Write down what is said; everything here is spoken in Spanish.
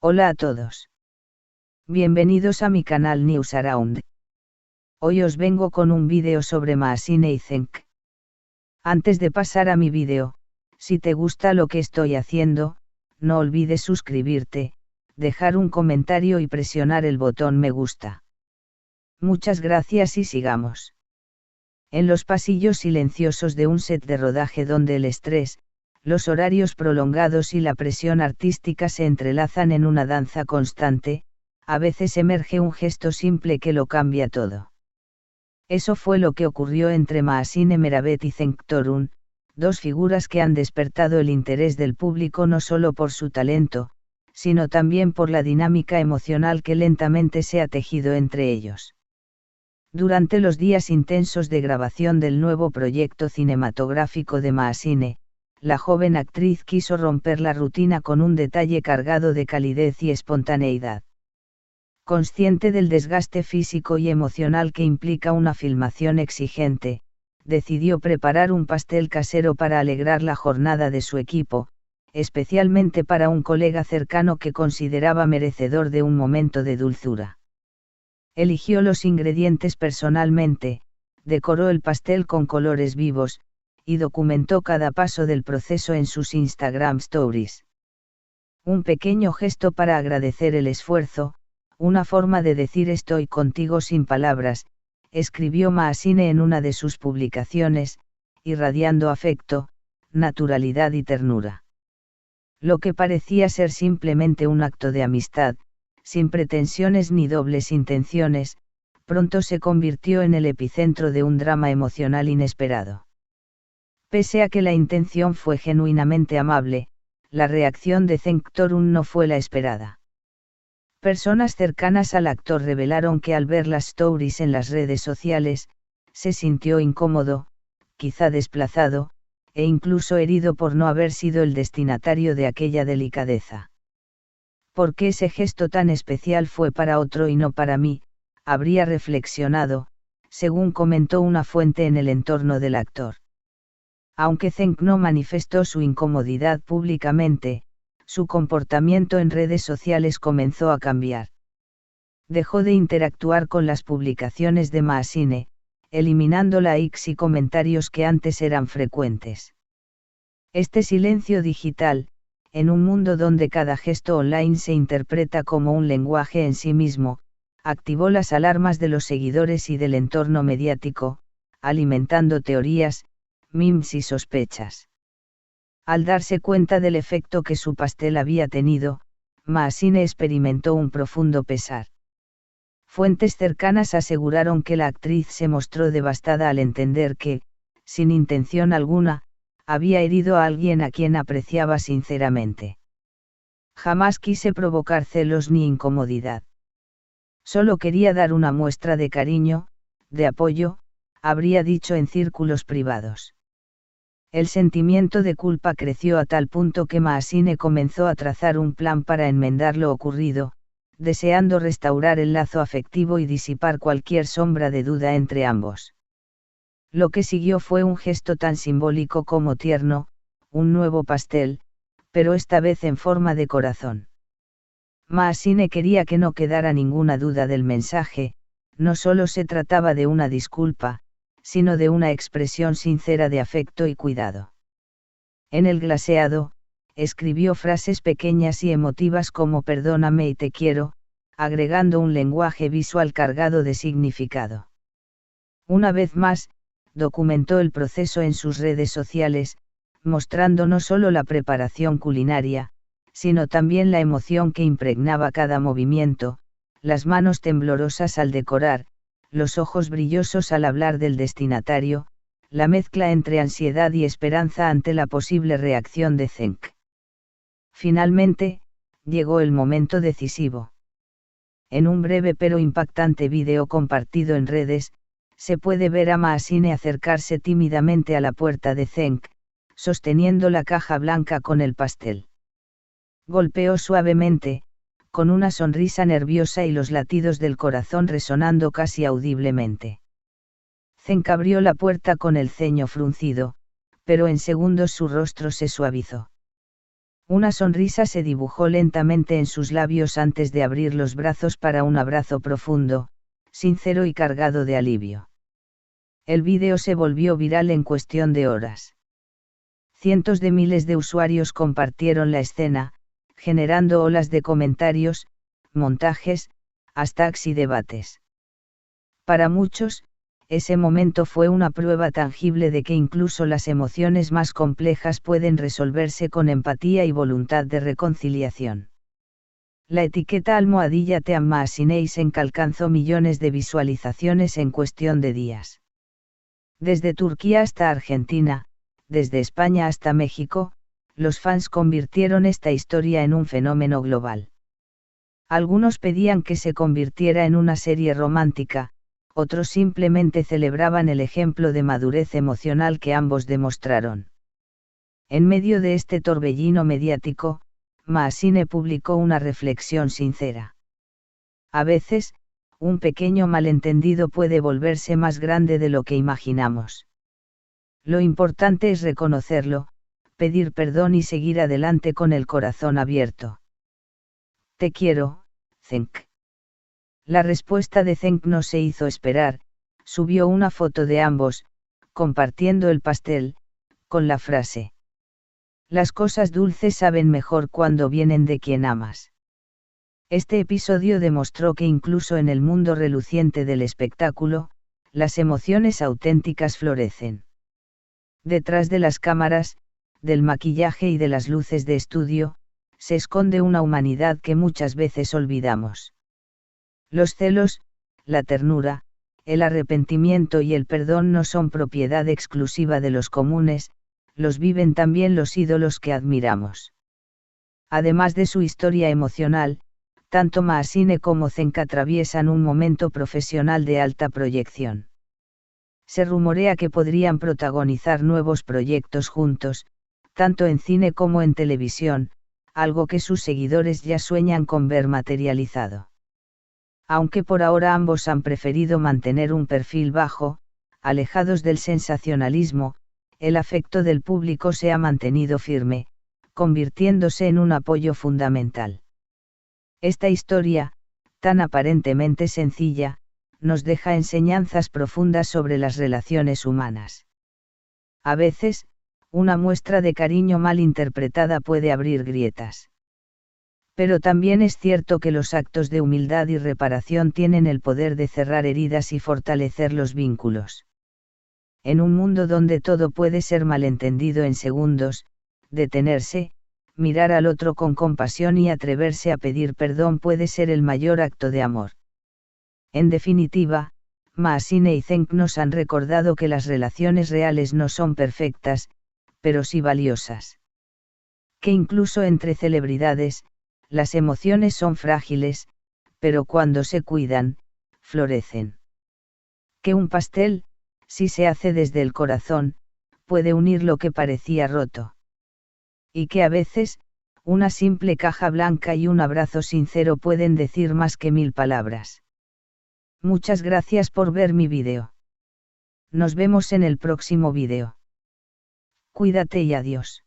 Hola a todos. Bienvenidos a mi canal News Around. Hoy os vengo con un vídeo sobre Mahasine y Cenk. Antes de pasar a mi vídeo, si te gusta lo que estoy haciendo, no olvides suscribirte, dejar un comentario y presionar el botón me gusta. Muchas gracias y sigamos. En los pasillos silenciosos de un set de rodaje donde el estrés, los horarios prolongados y la presión artística se entrelazan en una danza constante, a veces emerge un gesto simple que lo cambia todo. Eso fue lo que ocurrió entre Mahasine Meravet y Cenk Torun, dos figuras que han despertado el interés del público no solo por su talento, sino también por la dinámica emocional que lentamente se ha tejido entre ellos. Durante los días intensos de grabación del nuevo proyecto cinematográfico de Mahasine, la joven actriz quiso romper la rutina con un detalle cargado de calidez y espontaneidad. Consciente del desgaste físico y emocional que implica una filmación exigente, decidió preparar un pastel casero para alegrar la jornada de su equipo, especialmente para un colega cercano que consideraba merecedor de un momento de dulzura. Eligió los ingredientes personalmente, decoró el pastel con colores vivos, y documentó cada paso del proceso en sus Instagram Stories. Un pequeño gesto para agradecer el esfuerzo, una forma de decir estoy contigo sin palabras, escribió Mahasine en una de sus publicaciones, irradiando afecto, naturalidad y ternura. Lo que parecía ser simplemente un acto de amistad, sin pretensiones ni dobles intenciones, pronto se convirtió en el epicentro de un drama emocional inesperado. Pese a que la intención fue genuinamente amable, la reacción de Cenk Torun no fue la esperada. Personas cercanas al actor revelaron que al ver las stories en las redes sociales, se sintió incómodo, quizá desplazado, e incluso herido por no haber sido el destinatario de aquella delicadeza. ¿Por qué ese gesto tan especial fue para otro y no para mí?, habría reflexionado, según comentó una fuente en el entorno del actor. Aunque Cenk no manifestó su incomodidad públicamente, su comportamiento en redes sociales comenzó a cambiar. Dejó de interactuar con las publicaciones de Mahasine, eliminando likes y comentarios que antes eran frecuentes. Este silencio digital, en un mundo donde cada gesto online se interpreta como un lenguaje en sí mismo, activó las alarmas de los seguidores y del entorno mediático, alimentando teorías, memes y sospechas. Al darse cuenta del efecto que su pastel había tenido, Mahasine experimentó un profundo pesar. Fuentes cercanas aseguraron que la actriz se mostró devastada al entender que, sin intención alguna, había herido a alguien a quien apreciaba sinceramente. Jamás quise provocar celos ni incomodidad. Solo quería dar una muestra de cariño, de apoyo, habría dicho en círculos privados. El sentimiento de culpa creció a tal punto que Mahasine comenzó a trazar un plan para enmendar lo ocurrido, deseando restaurar el lazo afectivo y disipar cualquier sombra de duda entre ambos. Lo que siguió fue un gesto tan simbólico como tierno, un nuevo pastel, pero esta vez en forma de corazón. Mahasine quería que no quedara ninguna duda del mensaje, no solo se trataba de una disculpa, sino de una expresión sincera de afecto y cuidado. En el glaseado, escribió frases pequeñas y emotivas como perdóname y te quiero, agregando un lenguaje visual cargado de significado. Una vez más, documentó el proceso en sus redes sociales, mostrando no solo la preparación culinaria, sino también la emoción que impregnaba cada movimiento, las manos temblorosas al decorar, los ojos brillosos al hablar del destinatario, la mezcla entre ansiedad y esperanza ante la posible reacción de Cenk. Finalmente, llegó el momento decisivo. En un breve pero impactante vídeo compartido en redes, se puede ver a Mahasine acercarse tímidamente a la puerta de Cenk, sosteniendo la caja blanca con el pastel. Golpeó suavemente, con una sonrisa nerviosa y los latidos del corazón resonando casi audiblemente. Cenk abrió la puerta con el ceño fruncido, pero en segundos su rostro se suavizó. Una sonrisa se dibujó lentamente en sus labios antes de abrir los brazos para un abrazo profundo, sincero y cargado de alivio. El vídeo se volvió viral en cuestión de horas. Cientos de miles de usuarios compartieron la escena, generando olas de comentarios, montajes, hashtags y debates. Para muchos, ese momento fue una prueba tangible de que incluso las emociones más complejas pueden resolverse con empatía y voluntad de reconciliación. La etiqueta almohadilla Team Maasineisenk alcanzó millones de visualizaciones en cuestión de días. Desde Turquía hasta Argentina, desde España hasta México, los fans convirtieron esta historia en un fenómeno global. Algunos pedían que se convirtiera en una serie romántica, otros simplemente celebraban el ejemplo de madurez emocional que ambos demostraron. En medio de este torbellino mediático, Maasine publicó una reflexión sincera. A veces, un pequeño malentendido puede volverse más grande de lo que imaginamos. Lo importante es reconocerlo, pedir perdón y seguir adelante con el corazón abierto. Te quiero, Cenk. La respuesta de Cenk no se hizo esperar, subió una foto de ambos, compartiendo el pastel, con la frase: las cosas dulces saben mejor cuando vienen de quien amas. Este episodio demostró que incluso en el mundo reluciente del espectáculo, las emociones auténticas florecen. Detrás de las cámaras, del maquillaje y de las luces de estudio, se esconde una humanidad que muchas veces olvidamos. Los celos, la ternura, el arrepentimiento y el perdón no son propiedad exclusiva de los comunes, los viven también los ídolos que admiramos. Además de su historia emocional, tanto Maasine como Cenk atraviesan un momento profesional de alta proyección. Se rumorea que podrían protagonizar nuevos proyectos juntos, tanto en cine como en televisión, algo que sus seguidores ya sueñan con ver materializado. Aunque por ahora ambos han preferido mantener un perfil bajo, alejados del sensacionalismo, el afecto del público se ha mantenido firme, convirtiéndose en un apoyo fundamental. Esta historia, tan aparentemente sencilla, nos deja enseñanzas profundas sobre las relaciones humanas. A veces, una muestra de cariño mal interpretada puede abrir grietas. Pero también es cierto que los actos de humildad y reparación tienen el poder de cerrar heridas y fortalecer los vínculos. En un mundo donde todo puede ser malentendido en segundos, detenerse, mirar al otro con compasión y atreverse a pedir perdón puede ser el mayor acto de amor. En definitiva, Maasine y Cenk nos han recordado que las relaciones reales no son perfectas, pero sí valiosas. Que incluso entre celebridades, las emociones son frágiles, pero cuando se cuidan, florecen. Que un pastel, si se hace desde el corazón, puede unir lo que parecía roto. Y que a veces, una simple caja blanca y un abrazo sincero pueden decir más que 1000 palabras. Muchas gracias por ver mi vídeo. Nos vemos en el próximo vídeo. Cuídate y adiós.